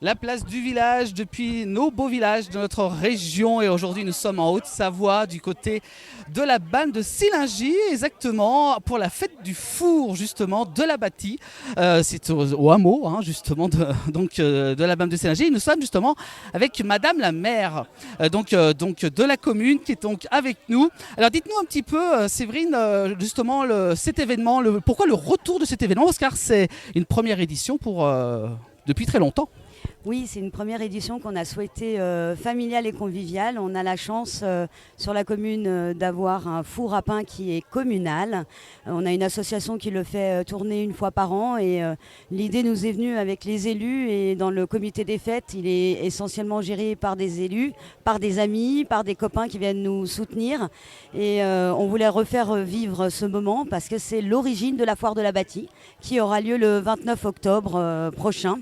La place du village depuis nos beaux villages de notre région et aujourd'hui nous sommes en Haute-Savoie du côté de la Balme de Sillingy exactement pour la fête du four justement de la bâtie. C'est au hameau hein, justement de la Balme de Sillingy. Nous sommes justement avec Madame la maire donc de la commune qui est donc avec nous. Alors dites-nous un petit peu Séverine justement cet événement, pourquoi le retour de cet événement car c'est une première édition depuis très longtemps. Oui, c'est une première édition qu'on a souhaitée familiale et conviviale. On a la chance sur la commune d'avoir un four à pain qui est communal. On a une association qui le fait tourner une fois par an et l'idée nous est venue avec les élus et dans le comité des fêtes, il est essentiellement géré par des élus, par des amis, par des copains qui viennent nous soutenir et on voulait refaire vivre ce moment parce que c'est l'origine de la foire de la bâtie qui aura lieu le 29 octobre prochain.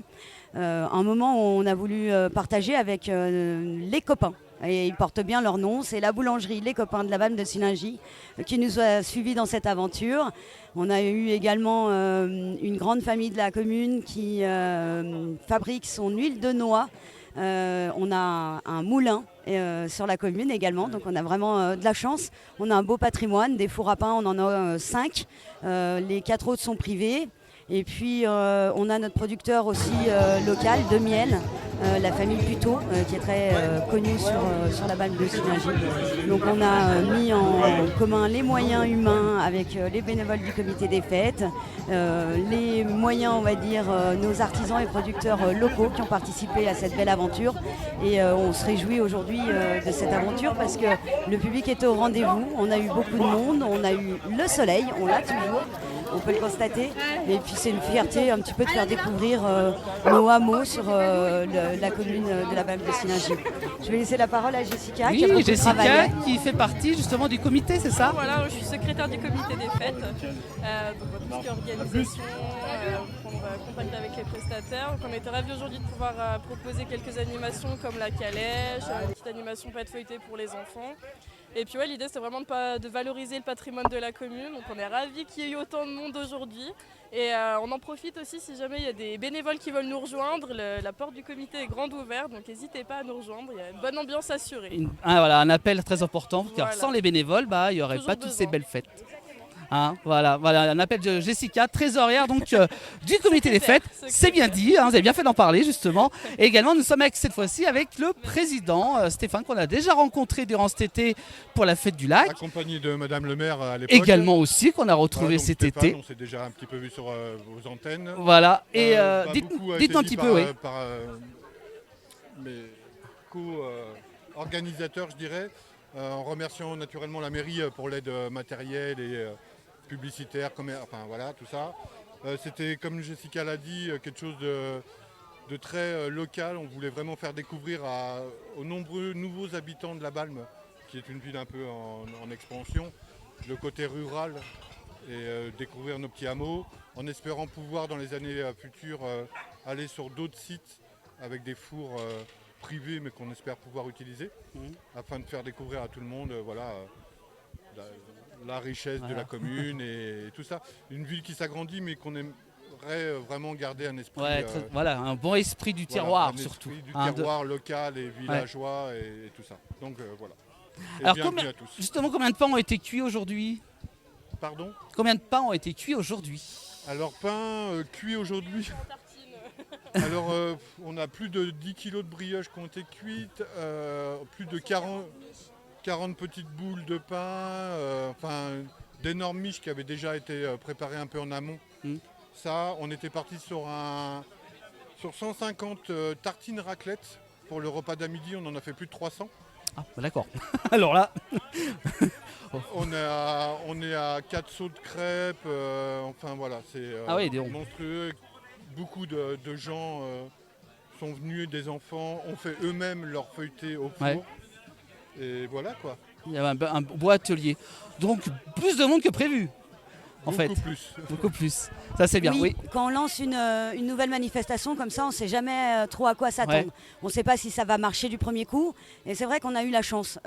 Un moment où on a voulu partager avec les copains. Et ils portent bien leur nom, c'est la boulangerie Les Copains de la Balme de Sillingy qui nous a suivis dans cette aventure. On a eu également une grande famille de la commune qui fabrique son huile de noix. On a un moulin sur la commune également, donc on a vraiment de la chance. On a un beau patrimoine, des fours à pain, on en a 5. Les 4 autres sont privés. Et puis on a notre producteur aussi local de miel, la famille Puteaux, qui est très connue sur la Balme de Sillingy. Donc on a mis en commun les moyens humains avec les bénévoles du comité des fêtes, les moyens, on va dire, nos artisans et producteurs locaux qui ont participé à cette belle aventure. Et on se réjouit aujourd'hui de cette aventure parce que le public était au rendez-vous, on a eu beaucoup de monde, on a eu le soleil, on l'a toujours. On peut le constater. Et puis c'est une fierté un petit peu de faire découvrir nos hameaux sur la commune de la Balme de Sillingy. Je vais laisser la parole à Jessica qui a beaucoup Jessica qui fait partie justement du comité, c'est ça? Voilà, je suis secrétaire du comité des fêtes. Donc tout ce qui est organisation, prendre contact avec les prestataires. Donc, on était ravis aujourd'hui de pouvoir proposer quelques animations comme la calèche, une petite animation pâte feuilletée pour les enfants. Et puis ouais, l'idée c'était vraiment de valoriser le patrimoine de la commune. Donc on est ravis qu'il y ait eu autant de monde aujourd'hui. Et on en profite aussi si jamais il y a des bénévoles qui veulent nous rejoindre. La porte du comité est grande ouverte, donc n'hésitez pas à nous rejoindre. Il y a une bonne ambiance assurée. Voilà, un appel très important, car sans les bénévoles, il n'y aurait pas toutes ces belles fêtes. Hein, voilà, un appel de Jessica, trésorière donc, du comité des fêtes, c'est bien dit, hein, vous avez bien fait d'en parler justement. Et également nous sommes cette fois-ci avec le président Stéphane qu'on a déjà rencontré durant cet été pour la fête du lac. Accompagné de Madame le maire à l'époque. Également aussi qu'on a retrouvé cet Stéphane, été. On s'est déjà un petit peu vu sur vos antennes. Voilà, et dites-nous un petit peu, oui. Par mes co-organisateurs je dirais, en remerciant naturellement la mairie pour l'aide matérielle et publicitaire, enfin voilà, tout ça. C'était, comme Jessica l'a dit, quelque chose de très local. On voulait vraiment faire découvrir aux nombreux nouveaux habitants de la Balme, qui est une ville un peu en expansion, le côté rural et découvrir nos petits hameaux, en espérant pouvoir dans les années futures aller sur d'autres sites avec des fours privés mais qu'on espère pouvoir utiliser, afin de faire découvrir à tout le monde la richesse de la commune et tout ça. Une ville qui s'agrandit mais qu'on aimerait vraiment garder un esprit... voilà, un bon esprit du terroir un surtout. Esprit du terroir local et villageois et tout ça. Donc voilà. Et alors bienvenue à tous. Justement, combien de pains ont été cuits aujourd'hui? Pardon? Combien de pains ont été cuits aujourd'hui? Alors pain cuit aujourd'hui... Alors on a plus de 10 kilos de brioche qui ont été cuites, plus de 40 petites boules de pain, d'énormes miches qui avaient déjà été préparées un peu en amont. Ça, on était parti sur 150 tartines raclette pour le repas d'à-midi, on en a fait plus de 300. Ah, d'accord. Alors là... on est à 4 sauts de crêpes, enfin voilà, c'est monstrueux. Beaucoup de gens sont venus, des enfants, ont fait eux-mêmes leur feuilleté au four. Et voilà quoi. Il y avait un beau atelier. Donc plus de monde que prévu. Beaucoup plus. Ça c'est bien, oui. Quand on lance une nouvelle manifestation comme ça, on ne sait jamais trop à quoi s'attendre. On ne sait pas si ça va marcher du premier coup. Et c'est vrai qu'on a eu la chance.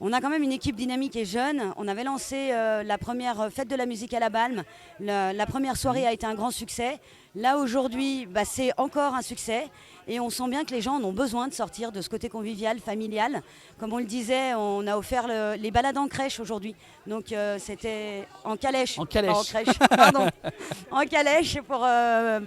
On a quand même une équipe dynamique et jeune. On avait lancé la première fête de la musique à la Balme. La première soirée a été un grand succès. Là, aujourd'hui, c'est encore un succès. Et on sent bien que les gens en ont besoin de sortir de ce côté convivial, familial. Comme on le disait, on a offert les balades en crèche aujourd'hui. Donc, c'était en calèche. En calèche. Pas en crèche, pardon. En calèche pour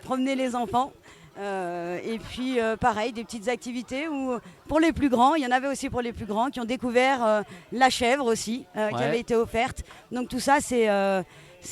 promener les enfants. Et puis pareil, des petites activités où pour les plus grands, il y en avait aussi pour les plus grands qui ont découvert la chèvre aussi qui avait été offerte. Donc tout ça c'est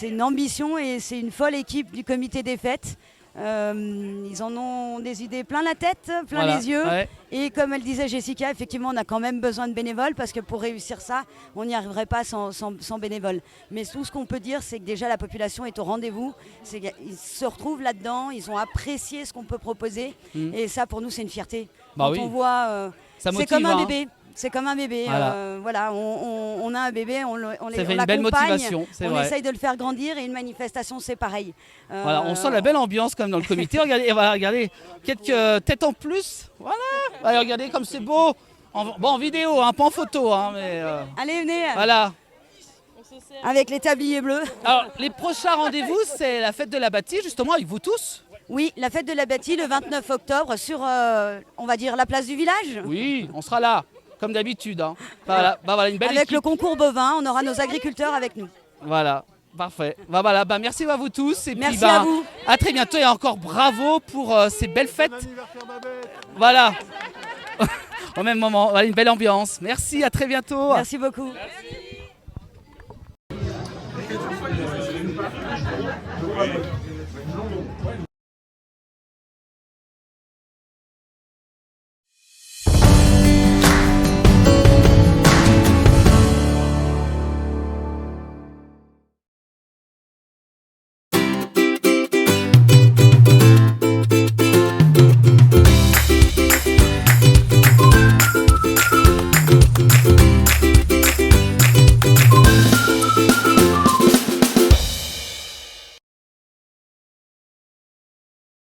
une ambition et c'est une folle équipe du comité des fêtes. Ils en ont des idées plein la tête, plein les yeux. Et comme elle disait Jessica, effectivement, on a quand même besoin de bénévoles parce que pour réussir ça, on n'y arriverait pas sans bénévoles. Mais tout ce qu'on peut dire, c'est que déjà la population est au rendez-vous. Ils se retrouvent là-dedans, ils ont apprécié ce qu'on peut proposer. Et ça, pour nous, c'est une fierté. Quand on voit, c'est comme un bébé. C'est comme un bébé. Voilà, on a un bébé, on l'accompagne, on essaye de le faire grandir et une manifestation, c'est pareil. Voilà, on sent la belle ambiance quand même dans le comité. Regardez, quelques têtes en plus. Voilà. Allez, regardez comme c'est beau. En vidéo, pas en photo. Mais, allez, venez. Voilà. Avec les tabliers bleus. Alors, les prochains rendez-vous, c'est la fête de la bâtie, justement, avec vous tous. Oui, la fête de la bâtie, le 29 octobre, sur, on va dire, la place du village. Oui, on sera là. Comme d'habitude. Voilà, une belle avec équipe. Le concours bovin, on aura nos agriculteurs avec nous. Voilà, parfait. Merci à vous tous. Et merci puis, à vous. À très bientôt et encore bravo pour ces belles fêtes. Voilà. Au même moment, une belle ambiance. Merci, à très bientôt. Merci beaucoup. Merci.